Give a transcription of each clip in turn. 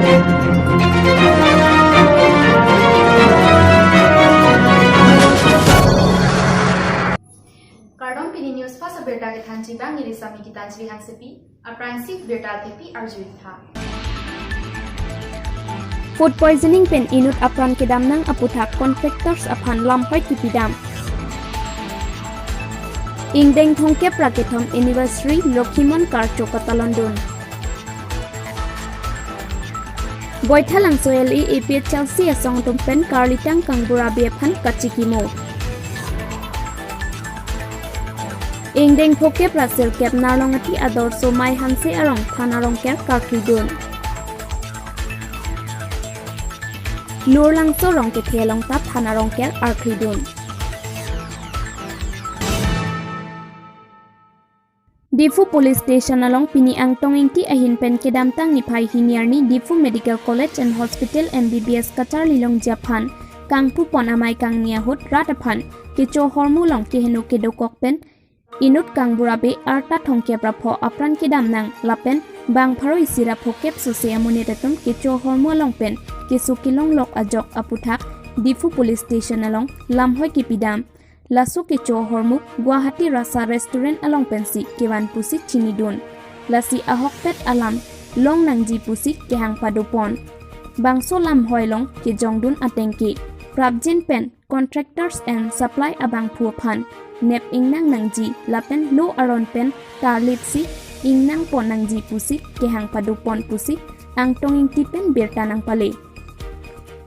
Kardom Pini News Fast Berta ke Thanchi Bang Iri Sami Gitanjli Hangsepi, Apransi Berta Tepi Arjun Tha. Food poisoning pen inut apran kedam nang aputhak contractors aphan lamhoi kipidam. Ingdeng thongke prakethom anniversary Lokhimon Karcho Katalondon. Boithalang soeli AP Chelsea asong tumpen Karlitang Kangbura Bephan Kachikimo. Ingdeng thoke prasil kep narlongati ador somai hanse arong thanarong ker Karkridon. Nurlang sorong ke thelong tap thanarong ker Arkridon. Difu Police Station along Pini Angtong Ingti ahin pen kedamtang nipai hiniarni Difu Medical College and Hospital MBBS Qatar Lilong Japan Kangpu pon amai kang niahut rataphan kecho hormulong kehenu kedokok pen inut kang burabe arta thongke prapho apran kedam nang lapen bang pharo isira phokep sose amonetatum kecho hormulong pen kesukilong lok ajok aputhak Difu Police Station along lamhoi kipidam Lasu kecho hormuk Guwahati Rasa Restaurant along pensi kewan pusik Chinidun lasi ahok pet alam long nangji pusik kehang padopon bangso lam hoilong ke jongdun atengki prabjin pen contractors and supply abang phuaphan nep ingnang nangji lapen lo aron pen tarlipsi ingnang pon nangji pusik kehang padopon pusik angtong ingti pen bertanang pale.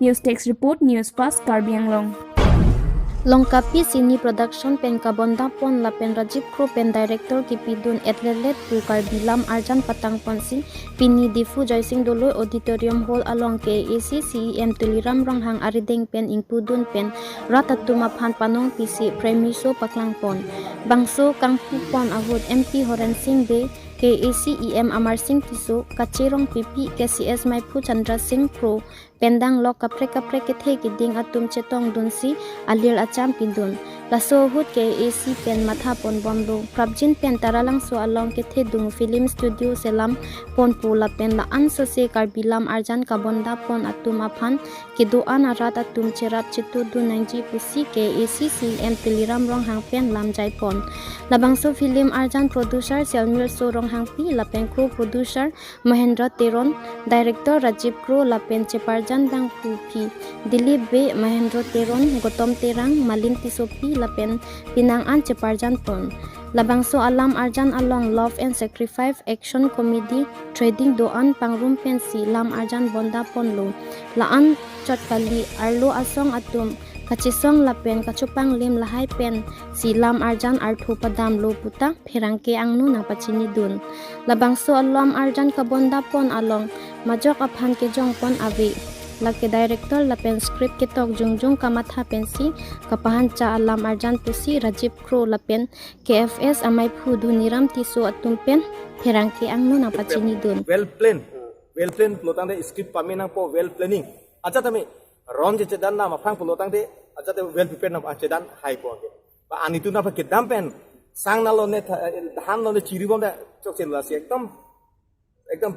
News Text Report News Fast Karbi Anglong. Longkapi Sini Production pen kabonda pon la pen Rajiv Kro pen director ki pidun atlet pukar bilam arjan patang ponsin pini Difu Joysing Dolo auditorium hall along ke ACCEM tuliram ronghang arideng pen ingpudun pen ratatuma phan panong pisi premiso paklang pon bangso kangpu pon ahut MP Horen Singh Be KACEM Amar Singh Tiso Kachirong PP KCS Maipu Chandra Singh Pro pendang lok kapre ke the ki ding atum chetong dunsi alir acham pindun laso hut KAC pen matha pon bomlo prabjin pen taralang so along ke the dung film studio selam pon pula pen la an so se karbilam arjan kabonda pon atum aphan ki do an arat atum cherap chitu du nangji pusi KACCM piliram rong hang pen lam jai pon labangso film arjan producer Selmir so rong hang pi la pen crew producer Mahendra Teron director Rajiv Kro la pen chepar Jandang Pupi Dilip B Mahendra Teron Gotom Terang Malin Tisopi Lapen Pinangan Ceparjan Pon Labangso Alam Arjan Along Love and Sacrifice Action Comedy Trading Doan Pangrum Pensi Lam Arjan Bonda Ponlo Laan Chotkali Arlo Asong Atum Kachisong Lapen Kachupang Lim Lahai Pen Si Lam Arjan Arthu Padam Lo Puta Perangke Angnu Nang Pachini Dun Labangso Alam Arjan Kabonda Pon Along Majok Aphan Kejong Pon Ave Laki director lapen script ketok jungjung kamatha pensi kapahan cha alam arjan pusi Rajiv Kro lapen KFS amai phu du niram tisu atum pen perangke angnu na pachini dun well plan plotang de script pamena po well planning acha tami ron je chedan na mafang plotang de acha te well prepared na chedan hai po ke ba anitu na pa kedam pen sang na lo ne dhan lo ne chiri bom da chok chen la si ekdam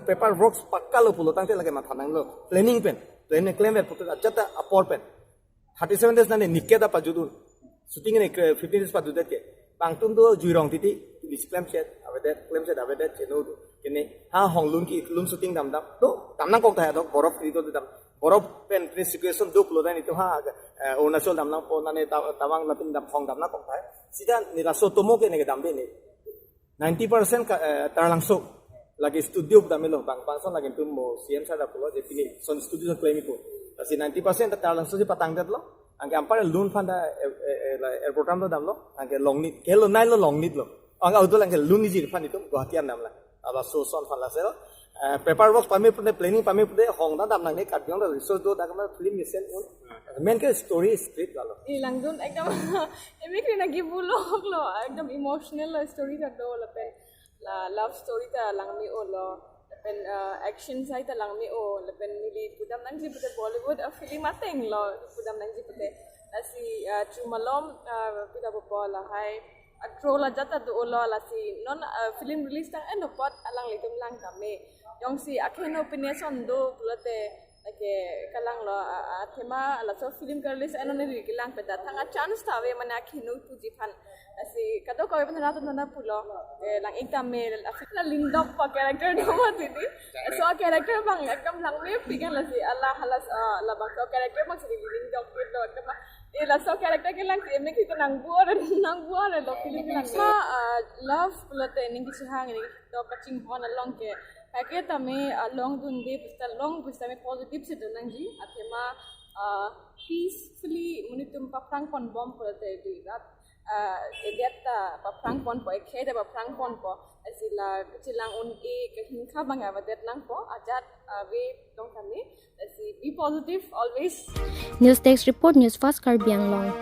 paper works pakka lo plotang te lage matha nang lo planning pen Plane claim at Jata Apol Pen 37 days nane Nikeda Pajudun shooting in 15 days Pajudet Bangtum do Jurong Titi this claim set claim set Avedet Cheno Kene Ha Hong Lun Ki Lun shooting Dam Dam do Tamna Kok Tayado Borop Rito Dam Borop Pen situation do Plodan itu Ha Onasol Dam Nam Ponane Tawang Lapin Dam Hong Dam Na Kok Tay Sida Niraso Tomo Ke Nege Dam De 90% Tarlangso lagi studio damelo bang bangson lagi tu mo CM sada pulo je pini son studio claim itu kasi 90% ta langsung si patang dat lo angke ampar loan fanda airport am do damlo angke long nit kelo nai lo long nit lo anga udol angke loan ni jir fan itu guhatian namla aba so son fala selo paper work pame pune planning pame pune hong da dam nang ne kat jong da resource do da kama film mission main ke story script lalo ilang dun ekdam emikri nagi bulok lo ekdam emotional story ka do lapen la love story ta lang mi o lo lapen action sai ta lang mi o lapen nili pudam nang jipute Bollywood film ateng lo pudam nang jipute asi chumalom pida bopo la hai atro la jata do lo la si non film release tang end pot alang litum lang kame yong si akheno opinion do bulate like kalang lo tema la so film karlis ano ni kilang peda thanga chance ta we mana akheno tu jipan asi kado ko ben na to na pulo lang ekdam me afitna lingdop pa character do ma tidi so character bang ekdam lang me pigan la si Allah halas la bang so character bang si lingdop do ekdam la so character ke lang me ki nang buar lo film lang love bulate ning ki hang ni do kaching hon along ke Ake tame long dun de pista me positive se dunang ji atema peacefully munitum paprang pon bom pulate di rat edeta paprang pon po ekhede paprang pon po asila chilang un e kahin kha banga wadet lang po ajat we dong kami asi be positive always. News Desk Report News Fast Karbiang Long.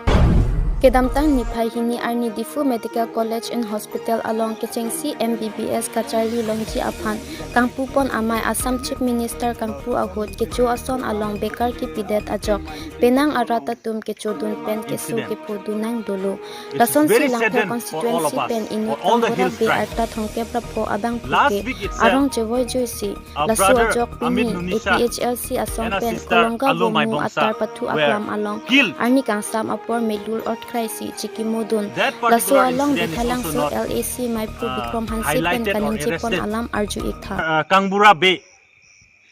Kedamtang ni phai hini arni Difu Medical College and Hospital along Kechengsi MBBS Kacharli Longji Aphan Kangpu pon amai Assam Chief Minister Kangpu ahut kechu ason along bekar ki pidet ajok penang arata tum kechu dun pen kesu ke pudunang dulu lason si langka constituency pen ini kangura be arta thongke prapo abang puke arong jewoi joisi lasu ajok pini APHLC ason pen kolonga bumu atar pathu aklam along arni kangsam apor medul ot Kraisi Chiki Modun Lasu along Bikalang so LAC Maipu Bikrom Hansi Pen Kaning Chipon Alam Arju Ikha Kangbura Bay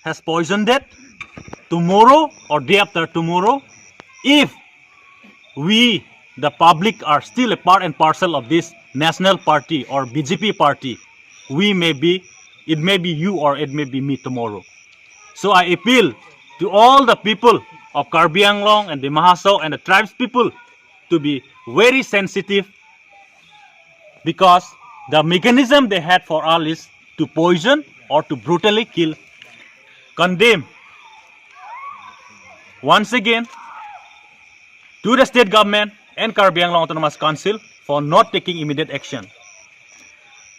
has poisoned it tomorrow or day after tomorrow. If we, the public, are still a part and parcel of this national party or BJP party, it may be you or it may be me tomorrow. So I appeal to all the people of Karbi Anglong and the Mahasau and the tribes people to be very sensitive, because the mechanism they had for all is to poison or to brutally kill. Condemn once again to the state government and Karbi Anglong Autonomous Council for not taking immediate action.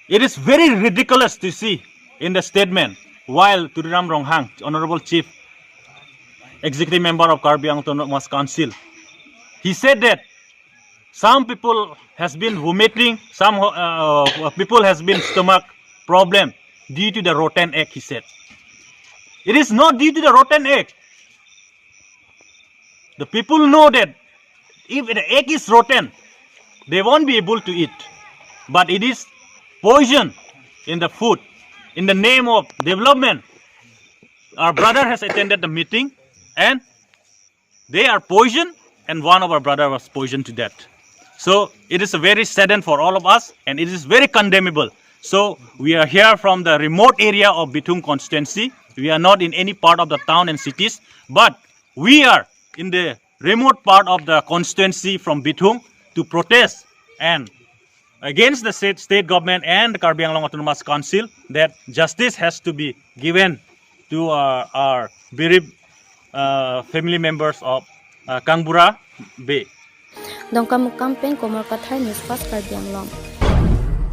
It is very ridiculous to see in the statement while Turiram Ronghang, Honorable Chief Executive Member of Karbi Anglong Autonomous Council, he said that some people has been vomiting, some people has been stomach problem due to the rotten egg, he said. It is not due to the rotten egg. The people know that if the egg is rotten, they won't be able to eat. But it is poison in the food. In the name of development, our brother has attended the meeting and they are poisoned, and one of our brother was poisoned to death. So it is very saddened for all of us, and it is very condemnable. So we are here from the remote area of Bithung constituency. We are not in any part of the town and cities, but we are in the remote part of the constituency from Bithung to protest and against the state government and the Karbi Anglong Autonomous Council that justice has to be given to our bereaved family members of Kangbura Bay. Dongkamu kampen komor kathar News Fast Karbi Anglong.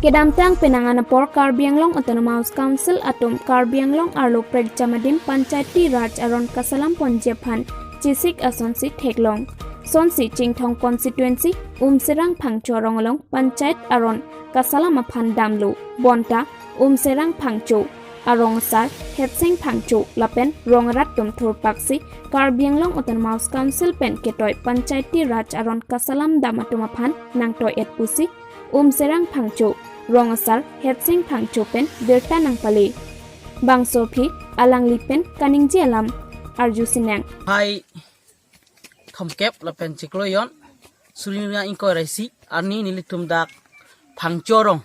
Kedamtang penanganapor Karbi Anglong Autonomous Council atom Karbi Anglong arlo prek jamadim panchayati raj aron kasalam ponjephan Chisik Asonsi Theklong Sonsi Chingthong constituency Umserang Phangcho Rongalong Panchayat aron kasalam aphan damlu bonta Umserang Phangcho Arongsar Hetseng Phangcho lapen Rongarat tumthur paksi Karbi Anglong Autonomous Council pen ketoi panchayati raj aron kasalam damatumaphan nangtoi etpusi Umserang Phangcho Rongasar Hetseng Phangcho pen berta nangpali Bangsopi Alangli pen Kaningji alam Arju Sinang Hai Thomkep lapen Chikloyon Surina Inko Raisi Arni nilitum dak Phangchorong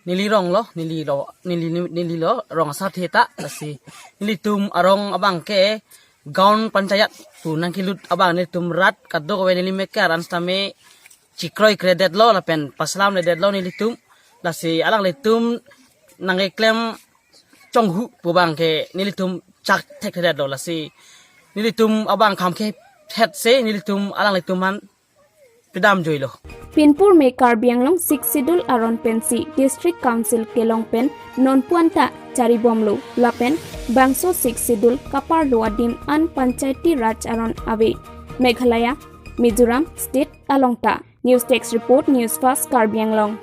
Nilirong lo nililo rong satheta lasi nilitum arong abang ke gaun panchayat tu nangkilut abang nilitum rat kaddo ko nilimeka ranstame Chikroi credit lo lapen paslam le dead lo nilitum lasi alang litum nangeklem chonghu bubang ke nilitum chak tek credit lo lasi nilitum abang kham ke het se nilitum alang lituman pidam joilo Pinpur me Karbi Anglong 6 Sidul Aron Pensi District Council Kelong Pen Non Puanta Charibomlu Lapen Bangso 6 Sidul Kapar Luadim An Panchayati Raj Aron Ave Meghalaya Mizoram State Alongta News Text Report News Fast Karbi Anglong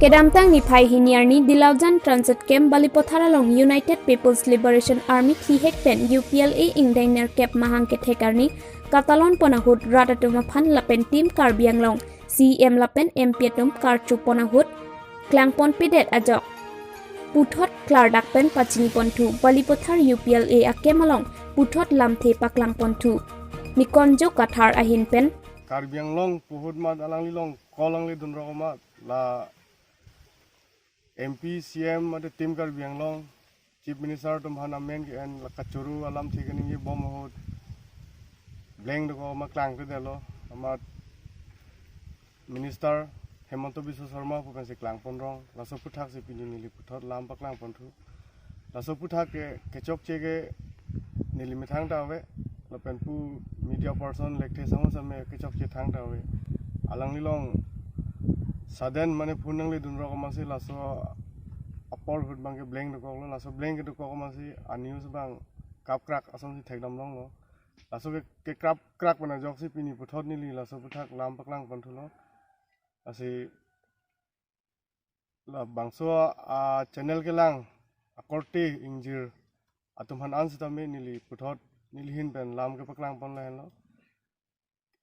Kedamtang ni phai hiniarni Dilaujan Transit Camp Balipotharalong United People's Liberation Army Thihek Pen UPLA Ingdainer Cap Mahang Kethekarni Katalon Ponahut Radatumaphan Lapen Team Karbianglong CM Lapen MPatum Karchu Ponahut Klangpon Pidet Ajok Puthot Klardak Pen Pachini Pontu Balipothar UPLA Akemalong Puthot Lamthe Paklang Pontu Mikonjo Kathar Ahin Pen Karbianglong Puhut Mad Alang Lilong Kolang Lidun Rokomat La MP CM ada tim Karbianglong Chief Minister Tumhan Amen and la Kachuru alam thigani bom hot Bleng ko maklang ke delo amat Minister Hemanto Biswa Sharma pukan se klang ponrong la so puthak se pini nili puthot lam paklang pontu la so puthak ke kechok chege nili mithang tawe la penpu media person lekte samo same kechok che thang tawe alang lilong Saden mane punang le dunro ko masi laso apol hut bangke bleng ko lo laso bleng ke ko masi anius bang kap krak asom si thekdam long lo laso ke krap krak bana jok si pini puthot ni li laso puthak lam paklang panthulo asi la bangso a channel ke lang akorte injir atumhan ans tame nili puthot nili hin pen lam ke paklang pon la lo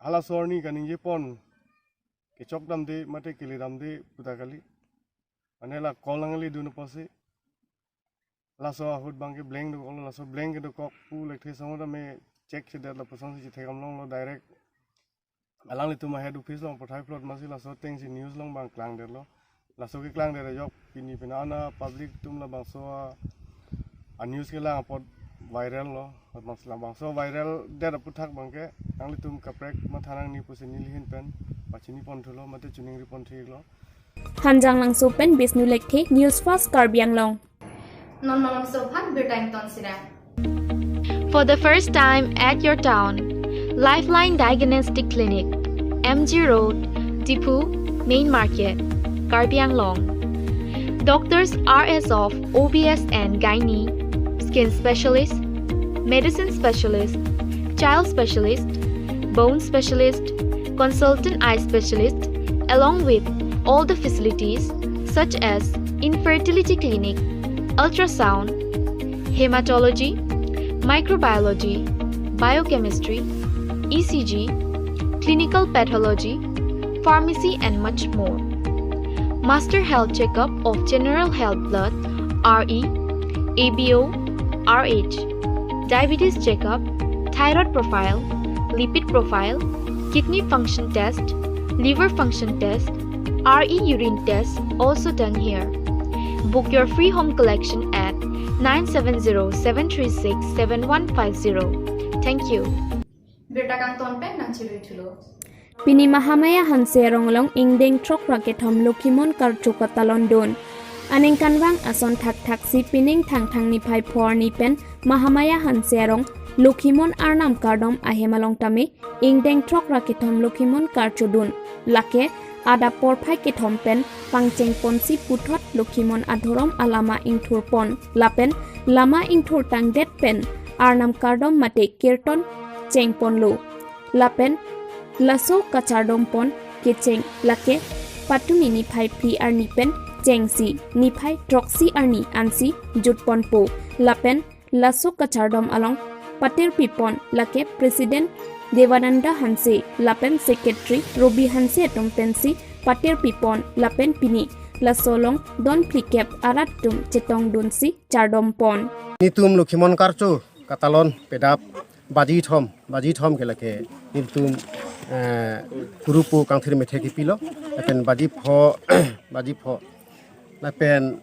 hala sorni kaning je pon Kecok dam de mate kili dam de puta kali anela kolangali dunu pose laso hut bangke bleng do kolo laso bleng ke do kok pu lekte samoda me check se dat la person si thekam long lo direct alang le tuma head office long pothai plot masi laso teng si news long bang klang de lo laso ke klang de jok pini pinana public tum la bang so a news ke la pot viral lo masla bang so viral de puthak bangke ang le tum kaprek mathanang ni pusini lihin pen Pachini Ponthulo mate chuning ri ponthilo Hanjang Langso Pen Bisnu Lekhe News Fast Karbianglong Non malam sopan bertime ton sira. For the first time at your town, Lifeline Diagnostic Clinic, MG Road, Dipu, Main Market, Karbianglong. Doctors RS of OBS and Gynae, Skin Specialist, Medicine Specialist, Child Specialist, Bone Specialist, Consultant Eye Specialist, along with all the facilities such as infertility clinic, ultrasound, hematology, microbiology, biochemistry, ECG, clinical pathology, pharmacy and much more. Master Health Checkup of General Health Blood, RE, ABO, RH, Diabetes Checkup, Thyroid Profile, Lipid Profile, Kidney Function Test, Liver Function Test, RE Urine Test also done here. Book your free home collection at 970-736-7150. Thank you. Bertakang ton pen nang chilui thulo. Pini Mahamaya Hanse Ronglong Ingdeng Trok Rakethom Lokimon Karchu Katalon Don Aning Kanwang Ason Thak Thak Si Pining Thang Thang Ni Phai Phor Ni Pen Mahamaya Hanse Rong Lokimon Arnam Kardom Ahemalong Tame Ingdeng Trok Rakethom Lokimon Karchudun Lake Ada Porphai Kethom Pen Pangcheng Ponsi Puthot Lokimon Adhorom Alama Ingthur Pon Lapen Lama Ingthur Tangdet Pen Arnam Kardom Mate Kirton Cheng Ponlu Lapen Laso Kachardom Pon Kicheng Lake Patuni Ni Phai Pri Arni Pen Chengsi Ni Phai Troxi Arni Ansi Jutpon Po Lapen Laso Kachardom Along Patir Pipon Lake President Devananda Hanse Lapen Secretary Robi Hanse Tompensi Patir Pipon Lapen Pini Lasolong Don Plikep Aratum Chetong Dunsi Chardom Pon Nitum Lokimon Karchu Katalon Pedap Baji Thom ke lake Nitum Kurupu Kangthir Metheki Pilo Lapen Baji Pho Lapen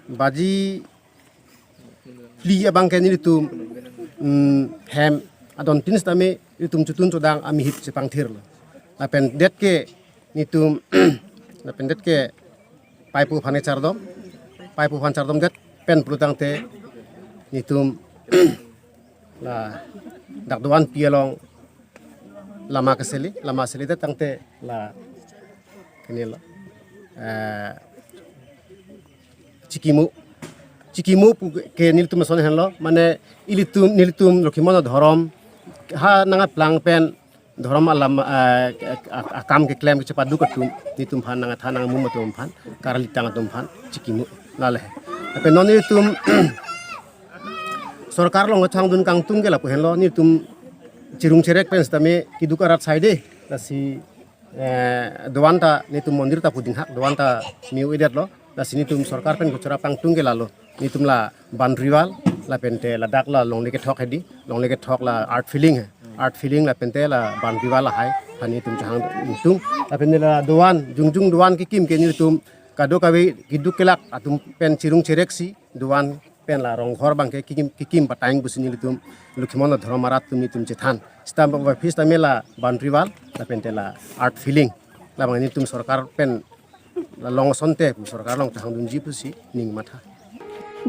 Baji Pli abang ke nitum hem adon tinis tame nitum chutun chodang ami hip sepang thir lapen det ke nitum lapen det ke paipu phane chardom det pen plutang te nitum la dakduan pialong lama seli te tangte la kenila Cikimu ke nilitum sone henlo mane nilitum Lokimon Dhorom ha nanga plang pen धर्म alam akam ke klaim ke cepat du ketum ni tum phan nang thanang mum tum phan karali tang tum phan chikimu lale tapi non ni tum सरकार लोग छांग दुन Kong तुंगे ला पहन लो नि तुम चिरुंग चेरेक pens तमे कि दुकारात साइडे लासी दोवानता नि तुम मंदिर ता पुदिन हाक दोवानता मिउ इदेत लो लासी नि तुम सरकार पेन गुचरा पांग तुंगे ला लो नि तुम ला बाउंड्रीवाल ला पेंटे ला दाक ला लोंग लेके ठोक हेदी लोंग लेके ठोक ला आर्ट फीलिंग ला पेंटे ला बाउंड्रीवाल ला हाय हानि तुम छांग तुम ला पेन ला दोवान जुंग दोवान की किम के नि तुम कादो कावे गिदुक केलाक तुम pen चिरुंग चेरेक C दोवान pen la rong hor bang ke kikim patang busini litum lukhimona dhromarat tumni tum chethan stam ba phis tamela boundary wall la pentela art feeling la bang ni tum sarkar pen la long sonte sarkar long thang dun ji pusi ning matha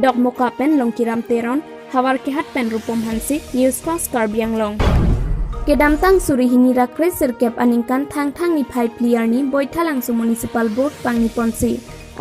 dok moka pen long kiram teron hawar ke hat pen rupom hansi news fast karbiang long kedam tang surihini rakre sirkep aningkan thang ni phai player ni boithalang su municipal board pangni ponsi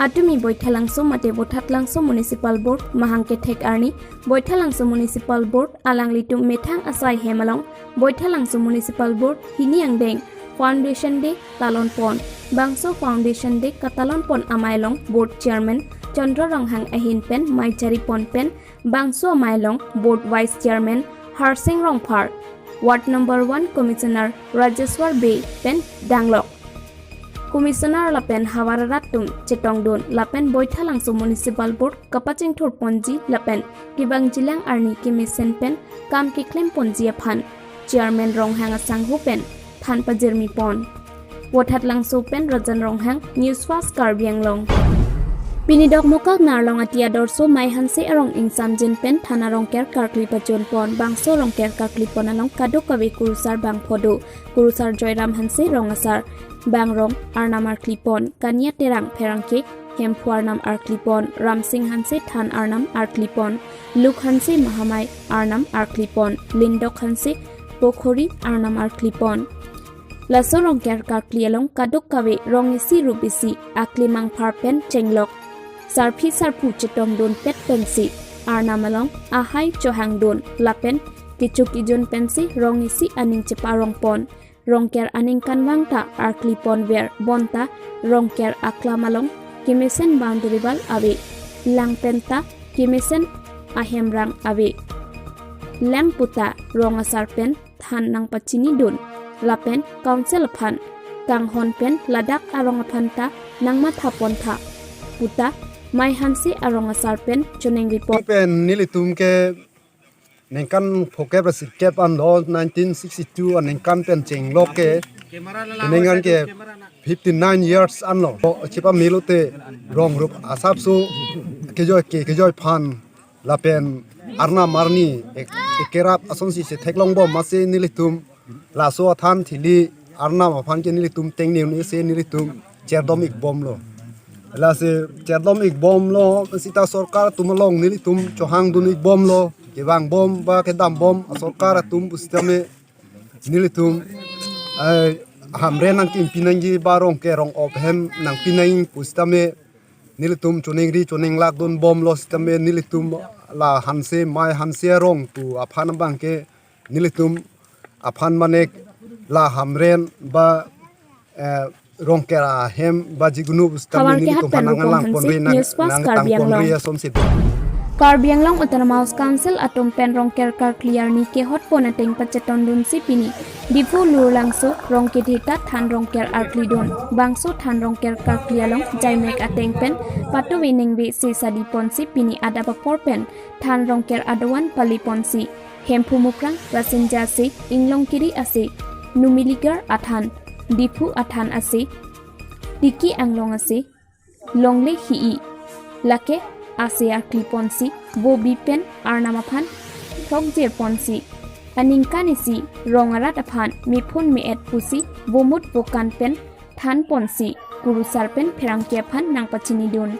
Atumi Boithalangso Mate Botatlangso Municipal Board Mahangke Thek Arni Boithalangso Municipal Board Alang Litum Methang Asai Hemalong Boithalangso Municipal Board Hiniang Deng Foundation Day Talon Pon Bangso Foundation Day Katalon Pon Amailong Board Chairman Chandra Ronghang Ahin Pen Maichari Pon Pen Bangso Amailong Board Vice Chairman Harsing Rongphar Ward Number 1 Commissioner Rajeshwar Bay Pen Danglok Komisioner Lapen Hawararatum Chetongdon Lapen Boithalangso Municipal Board Kapaching Thor Ponji Lapen Kibang Jilang Arni Kimisen Pen Kam Kiklem Ponji Aphan Chairman Ronghang Asanghu Pen Than Pajirmi Pon Wothatlangso Pen Rajan Ronghang News Fast Karbiang Long Pinidok Mokak Narlong Atia Dorso Mai Hanse Arong Insam Jin Pen Thana Rongker Karkli Pajon Pon Bangso Rongker Karkli Ponalong Kadok Kawe Kurusar Bang Phodo Kurusar Joyram Hanse Rongasar Bangrong Arnam Arklipon Kanya Terang Perangke Hempuarnam Arklipon Ramsing Hanse Than Arnam Arklipon Luk Hanse Mahamai Arnam Arklipon Lindok Hanse Pokhori Arnam Arklipon Laso Rongker Karklialong Kadok Kawe Rongisi Rubisi Aklimang Parpen Chenglok Sarphi Sarpu Chetong Don Pet Pensi Arnamalong Ahai Johangdon Lapen Kichuk Ijon Pensi Rongisi Aning Cheparong Pon Rongker aning kanwangta Arklipon Ver Bonta Rongker Aklamalong Kimisen Boundary Wall Awe Langpenta Kimisen Ahemrang Awe Lemputa Rongasarpen Than Nang Pachini Dun Lapen Council Phan Kanghon Pen Ladak Arongapanta Nang Mathapontha Puta Mai Hansi Arongasarpen Choneng Report pen nilitum ke nengkan phokep rasikep an lo 1962 an nengkan pen chenglok ke nengan ke 59 years an lo chipa milote rong rup asap su kejoy phan la pen arna marni ekerap asonsi se theklong bom mase nilitum la so than thili arna ma phan ke nilitum tengni ni se nilitum cherdomik bom lo la se cherdomik bom lo sita sarkar tumlong nilitum chohang dunik bom lo Kebang bom ba kedam bom asokar tumustame nilitum hamre nang kim pinangi barong ke rong ophem nang pinang pustame nilitum choneng lak don bom lo stame nilitum la hanse mai hanse rong tu aphan bang ke nilitum aphan manek la hamren ba rong ke hem ba jigunu stame nilitum panangan lang ponri nang tang ponri asomsit Karbiang Long Autonomous Council Atom Pen Rongker Karkliar ni ke hot ponateng pacheton dun sipini Dipu Lurlangso Rongke Theta Than Rongker Arklidon Bangso Than Rongker Karklialong Jaimek Ateng Pen Patu Winning Be Se Sadi Ponsi Pini Adapapor Pen Than Rongker Adawan Pali Ponsi Hempu Mukrang Rasenja Se Inglong Kiri Ase Numiligar Athan Dipu Athan Ase Diki Anglong Ase Longle Hii Lake Asia Kliponsi, Bobi Pen, Arnamaphan, Thokjir Ponsi, Aningkanisi, Rongarat Aphan, Mipun Meet Pusi, Bomut Bokan Pen, Than Ponsi, Kurusar Pen, Perangkiaphan, Nang Pachini Dun.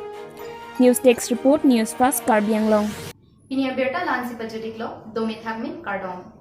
News Desk Report, News Fast Karbiang Long. Ini berita lansi pajudik lo, Domi Thakmin Kardong.